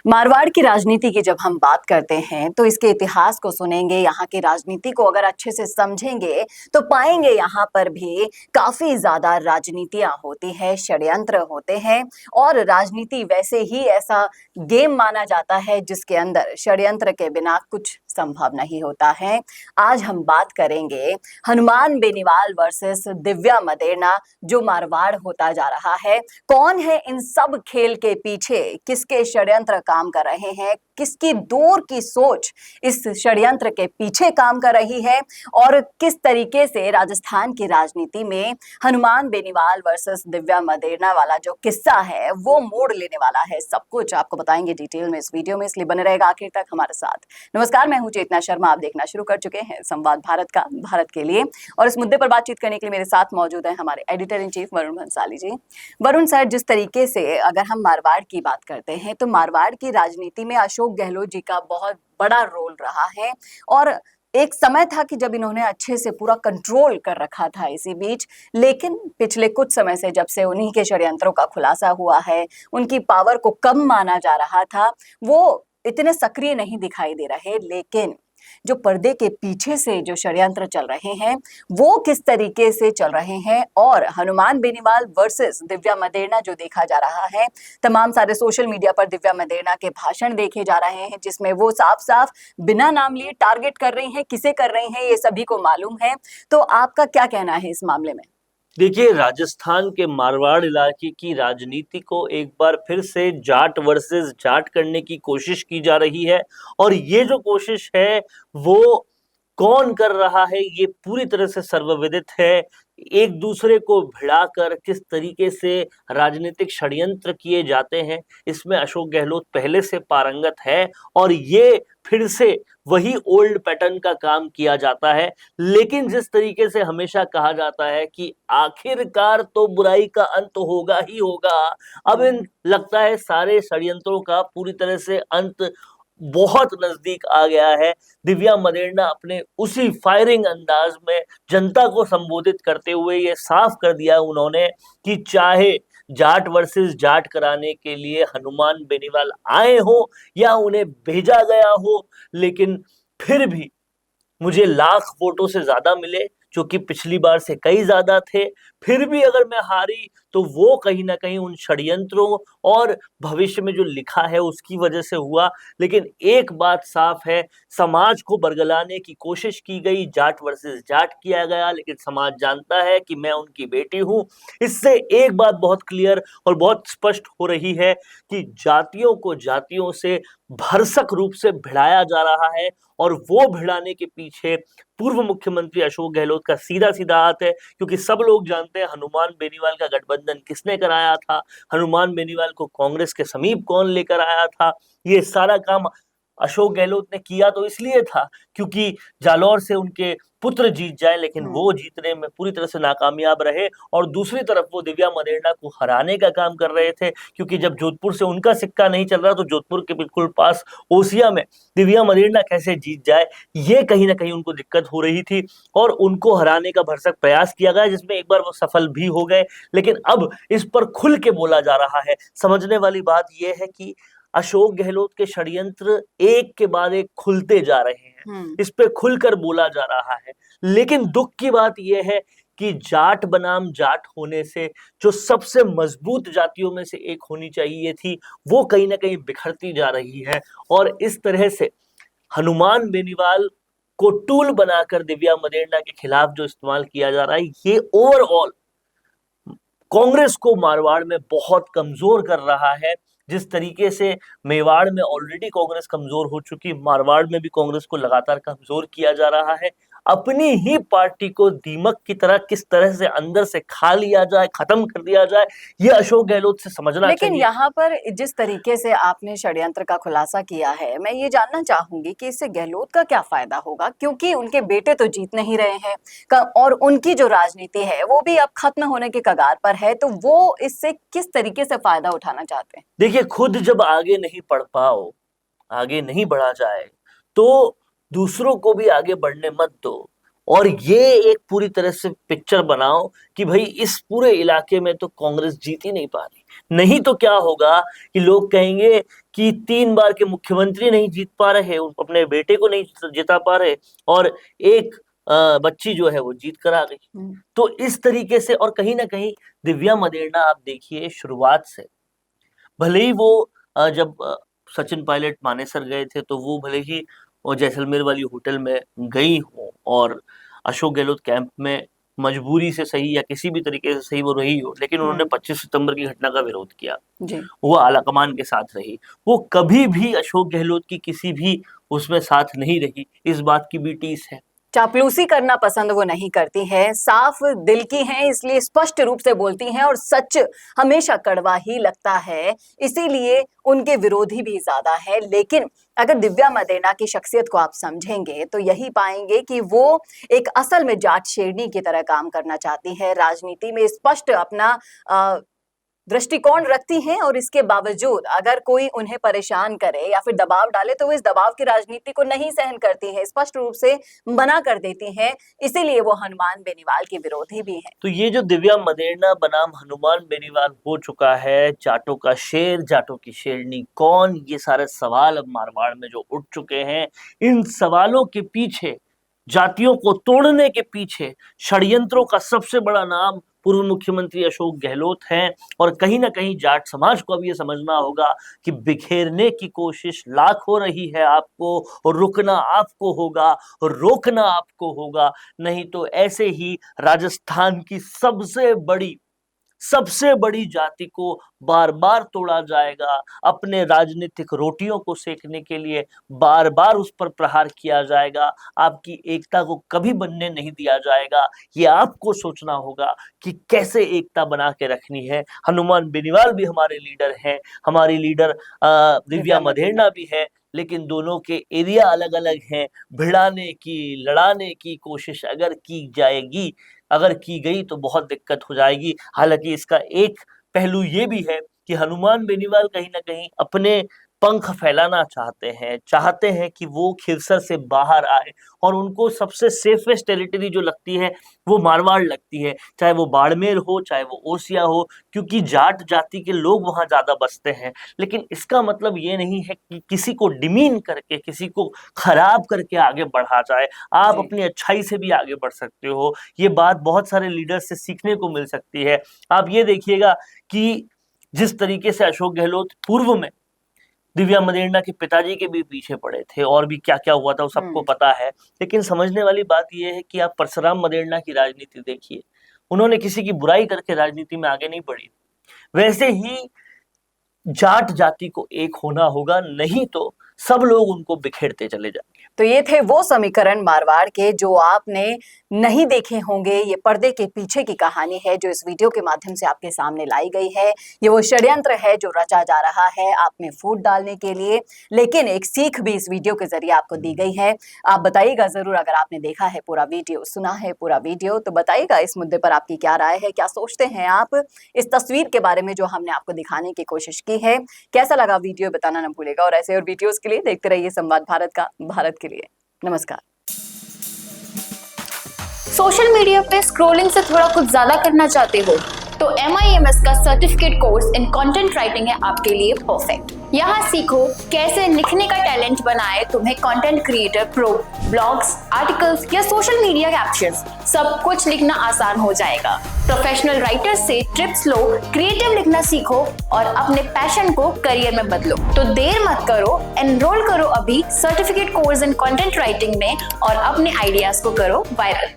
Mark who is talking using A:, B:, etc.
A: मारवाड़ की राजनीति की जब हम बात करते हैं तो इसके इतिहास को सुनेंगे, यहाँ की राजनीति को अगर अच्छे से समझेंगे तो पाएंगे यहाँ पर भी काफी ज्यादा राजनीतियां होती है, षड्यंत्र होते हैं। और राजनीति वैसे ही ऐसा गेम माना जाता है जिसके अंदर षड्यंत्र के बिना कुछ संभव नहीं होता है। आज हम बात करेंगे हनुमान बेनीवाल वर्सेस दिव्या मदेरणा, जो मारवाड़ होता जा रहा है। कौन है इन सब खेल के पीछे, किसके षड्यंत्र काम कर रहे हैं, किसकी दूर की सोच इस षड्यंत्र के पीछे काम कर रही है, और किस तरीके से राजस्थान की राजनीति में हनुमान बेनीवाल वर्सेस दिव्या मदेरणा वाला जो किस्सा है वो मोड़ लेने वाला है। सब कुछ आपको बताएंगे डिटेल में इस वीडियो में, इसलिए बने रहेगा आखिर तक हमारे साथ। नमस्कार, मैं हूं चेतना शर्मा, आप देखना शुरू कर चुके हैं संवाद भारत का, भारत के लिए। और इस मुद्दे पर बातचीत करने के लिए मेरे साथ मौजूद है हमारे editor in chief Varun Bhansali ji. Varun sir, जिस तरीके से अगर हम मारवाड़ की बात करते हैं तो मारवाड़ की राजनीति में अशोक गहलोत जी का बहुत बड़ा रोल रहा है। और एक समय था कि जब इन्होंने अच्छे से पूरा कंट्रोल कर रखा था इसी बीच, लेकिन पिछले कुछ समय से जब से उन्हीं के षड्यंत्रों का खुलासा हुआ है, उनकी पावर को कम माना जा रहा था, वो इतने सक्रिय नहीं दिखाई दे रहे। लेकिन जो पर्दे के पीछे से जो षड्यंत्र चल रहे हैं वो किस तरीके से चल रहे हैं, और हनुमान बेनीवाल वर्सेस दिव्या मदेरणा जो देखा जा रहा है, तमाम सारे सोशल मीडिया पर दिव्या मदेरणा के भाषण देखे जा रहे हैं जिसमें वो साफ साफ बिना नाम लिए टारगेट कर रही हैं। किसे कर रही हैं ये सभी को मालूम है। तो आपका क्या कहना है इस मामले में?
B: देखिए, राजस्थान के मारवाड़ इलाके की राजनीति को एक बार फिर से जाट वर्सेस जाट करने की कोशिश की जा रही है। और ये जो कोशिश है वो कौन कर रहा है ये पूरी तरह से सर्वविदित है। एक दूसरे को भिड़ाकर किस तरीके से राजनीतिक षड्यंत्र किए जाते हैं, इसमें अशोक गहलोत पहले से पारंगत है। और ये फिर से वही ओल्ड पैटर्न का काम किया जाता है। लेकिन जिस तरीके से हमेशा कहा जाता है कि आखिरकार तो बुराई का अंत होगा ही होगा, अब इन लगता है सारे षड्यंत्रों का पूरी तरह से अंत बहुत नजदीक आ गया है। दिव्या मदेरणा अपने उसी फायरिंग अंदाज में जनता को संबोधित करते हुए ये साफ कर दिया उन्होंने कि चाहे जाट वर्सेस जाट कराने के लिए हनुमान बेनीवाल आए हो या उन्हें भेजा गया हो, लेकिन फिर भी मुझे लाख वोटों से ज्यादा मिले, जो कि पिछली बार से कई ज्यादा थे। फिर भी अगर मैं हारी तो वो कहीं ना कहीं उन षड्यंत्रों और भविष्य में जो लिखा है उसकी वजह से हुआ। लेकिन एक बात साफ है, समाज को बरगलाने की कोशिश की गई, जाट वर्सेस जाट किया गया, लेकिन समाज जानता है कि मैं उनकी बेटी हूं। इससे एक बात बहुत क्लियर और बहुत स्पष्ट हो रही है कि जातियों को जातियों से भरसक रूप से भिड़ाया जा रहा है। और वो भिड़ाने के पीछे पूर्व मुख्यमंत्री अशोक गहलोत का सीधा सीधा हाथ है, क्योंकि सब लोग जानते हैं हनुमान बेनीवाल का गठबंधन किसने कराया था, हनुमान बेनीवाल को कांग्रेस के समीप कौन लेकर आया था। ये सारा काम अशोक गहलोत ने किया तो इसलिए था क्योंकि जालौर से उनके पुत्र जीत जाए, लेकिन वो जीतने में पूरी तरह से नाकामयाब रहे। और दूसरी तरफ वो दिव्या मदेरणा को हराने का काम कर रहे थे, क्योंकि जब जोधपुर से उनका सिक्का नहीं चल रहा तो जोधपुर के बिल्कुल पास ओसिया में दिव्या मदेरणा कैसे जीत जाए, ये कहीं ना कहीं उनको दिक्कत हो रही थी। और उनको हराने का भरसक प्रयास किया गया, जिसमें एक बार वो सफल भी हो गए। लेकिन अब इस पर खुल के बोला जा रहा है। समझने वाली बात यह है कि अशोक गहलोत के षड्यंत्र एक के बाद एक खुलते जा रहे हैं, इस पे खुलकर बोला जा रहा है। लेकिन दुख की बात यह है कि जाट बनाम जाट होने से जो सबसे मजबूत जातियों में से एक होनी चाहिए थी, वो कहीं ना कहीं बिखरती जा रही है। और इस तरह से हनुमान बेनीवाल को टूल बनाकर दिव्या मदेरणा के खिलाफ जो इस्तेमाल किया जा रहा है, ये ओवरऑल कांग्रेस को मारवाड़ में बहुत कमजोर कर रहा है। जिस तरीके से मेवाड़ में ऑलरेडी कांग्रेस कमजोर हो चुकी, मारवाड़ में भी कांग्रेस को लगातार कमजोर किया जा रहा है। अपनी ही पार्टी को दीमक की तरह किस तरह से अंदर से खा लिया जाए, खत्म कर दिया जाए, ये अशोक गहलोत से समझना चाहिए।
A: लेकिन यहाँ पर जिस तरीके से आपने षड्यंत्र का खुलासा किया है, मैं ये जानना चाहूंगी कि इससे गहलोत का क्या फायदा होगा, क्योंकि उनके बेटे तो जीत नहीं रहे हैं और उनकी जो राजनीति है वो भी अब खत्म होने के कगार पर है। तो वो इससे किस तरीके से फायदा उठाना चाहते हैं?
B: देखिए, खुद जब आगे नहीं बढ़ पाओ, आगे नहीं बढ़ा जाए, तो दूसरों को भी आगे बढ़ने मत दो। और ये एक पूरी तरह से पिक्चर बनाओ कि भाई इस पूरे इलाके में तो कांग्रेस जीत ही नहीं पा रही। नहीं तो क्या होगा कि लोग कहेंगे कि 3 बार के मुख्यमंत्री नहीं जीत पा रहे, अपने बेटे को नहीं जिता पा रहे, और एक बच्ची जो है वो जीत कर आ गई। तो इस तरीके से, और कहीं ना कहीं दिव्या मदेरणा आप देखिए शुरुआत से, भले ही वो जब सचिन पायलट मानेसर गए थे तो वो भले ही वो जैसलमेर वाली होटल में गई हो और अशोक गहलोत कैंप में मजबूरी से सही या किसी भी तरीके से सही वो रही हो, लेकिन उन्होंने 25 सितंबर की घटना का विरोध किया। वो आलाकमान के साथ रही, वो कभी भी अशोक गहलोत की किसी भी उसमें साथ नहीं रही, इस बात की भी टीस है।
A: चापलूसी करना पसंद वो नहीं करती है, साफ दिल की हैं, इसलिए स्पष्ट रूप से बोलती हैं और सच हमेशा कड़वा ही लगता है, इसीलिए उनके विरोधी भी ज्यादा है। लेकिन अगर दिव्या मदेरणा की शख्सियत को आप समझेंगे तो यही पाएंगे कि वो एक असल में जाट शेरनी की तरह काम करना चाहती है, राजनीति में स्पष्ट अपना दृष्टिकोण रखती हैं, और इसके बावजूद अगर कोई उन्हें परेशान करे या फिर दबाव डाले तो वो इस दबाव की राजनीति को नहीं सहन करती है, स्पष्ट रूप से मना कर देती हैं, इसीलिए वो हनुमान बेनीवाल की विरोधी भी हैं।
B: तो ये जो दिव्या मदेरणा बनाम हनुमान बेनीवाल हो चुका है, जाटों का शेर, जाटों की शेरनी कौन, ये सारे सवाल अब मारवाड़ में जो उठ चुके हैं, इन सवालों के पीछे, जातियों को तोड़ने के पीछे षड्यंत्रों का सबसे बड़ा नाम पूर्व मुख्यमंत्री अशोक गहलोत हैं। और कहीं ना कहीं जाट समाज को अब ये समझना होगा कि बिखेरने की कोशिश लाख हो रही है आपको, और रुकना आपको होगा और रोकना आपको होगा, नहीं तो ऐसे ही राजस्थान की सबसे बड़ी जाति को बार बार तोड़ा जाएगा, अपने राजनीतिक रोटियों को सेकने के लिए बार बार उस पर प्रहार किया जाएगा, आपकी एकता को कभी बनने नहीं दिया जाएगा। ये आपको सोचना होगा कि कैसे एकता बना के रखनी है। हनुमान बेनीवाल भी हमारे लीडर हैं, हमारी लीडर दिव्या मदेरणा भी है, लेकिन दोनों के एरिया अलग अलग हैं। भिड़ाने की, लड़ाने की कोशिश अगर की गई तो बहुत दिक्कत हो जाएगी। हालांकि इसका एक पहलू ये भी है कि हनुमान बेनीवाल कहीं ना कहीं अपने पंख फैलाना चाहते हैं कि वो खिरसर से बाहर आए, और उनको सबसे सेफेस्ट टेरिटरी जो लगती है वो मारवाड़ लगती है, चाहे वो बाड़मेर हो, चाहे वो ओसिया हो, क्योंकि जाट जाति के लोग वहां ज्यादा बसते हैं। लेकिन इसका मतलब ये नहीं है कि किसी को डिमीन करके, किसी को खराब करके आगे बढ़ा जाए। आप अपनी अच्छाई से भी आगे बढ़ सकते हो, ये बात बहुत सारे लीडर से सीखने को मिल सकती है। आप ये देखिएगा कि जिस तरीके से अशोक गहलोत पूर्व में दिव्या मदेरणा के पिताजी के भी पीछे पड़े थे, और भी क्या क्या हुआ था वो सबको पता है, लेकिन समझने वाली बात यह है कि आप परशुराम मदेरणा की राजनीति देखिए, उन्होंने किसी की बुराई करके राजनीति में आगे नहीं बढ़ी। वैसे ही जाट जाति को एक होना होगा, नहीं तो सब लोग उनको बिखेरते चले जाएंगे।
A: तो ये थे वो समीकरण मारवाड़ के जो आपने नहीं देखे होंगे। ये पर्दे के पीछे की कहानी है जो इस वीडियो के माध्यम से आपके सामने लाई गई है। ये वो षड्यंत्र है जो रचा जा रहा है आप में फूट डालने के लिए, लेकिन एक सीख भी इस वीडियो के जरिए आपको दी गई है। आप बताइएगा जरूर, अगर आपने देखा है पूरा वीडियो, सुना है पूरा वीडियो, तो बताइएगा इस मुद्दे पर आपकी क्या राय है, क्या सोचते हैं आप इस तस्वीर के बारे में जो हमने आपको दिखाने की कोशिश की है। कैसा लगा वीडियो बताना न भूलेगा, और ऐसे और वीडियोस के लिए देखते रहिए संवाद भारत का, भारत के लिए। नमस्कार।
C: सोशल मीडिया पे स्क्रॉलिंग से थोड़ा कुछ ज्यादा करना चाहते हो तो MIMS का certificate course in content writing है आपके लिए परफेक्ट। यहाँ सीखो कैसे लिखने का टैलेंट बनाए तुम्हें content creator pro. Blogs, articles या सोशल मीडिया कैप्शंस, सब कुछ लिखना आसान हो जाएगा। प्रोफेशनल राइटर से टिप्स लो, क्रिएटिव लिखना सीखो और अपने पैशन को करियर में बदलो। तो देर मत करो, एनरोल करो अभी certificate course in content writing में और अपने आइडियाज को करो वायरल।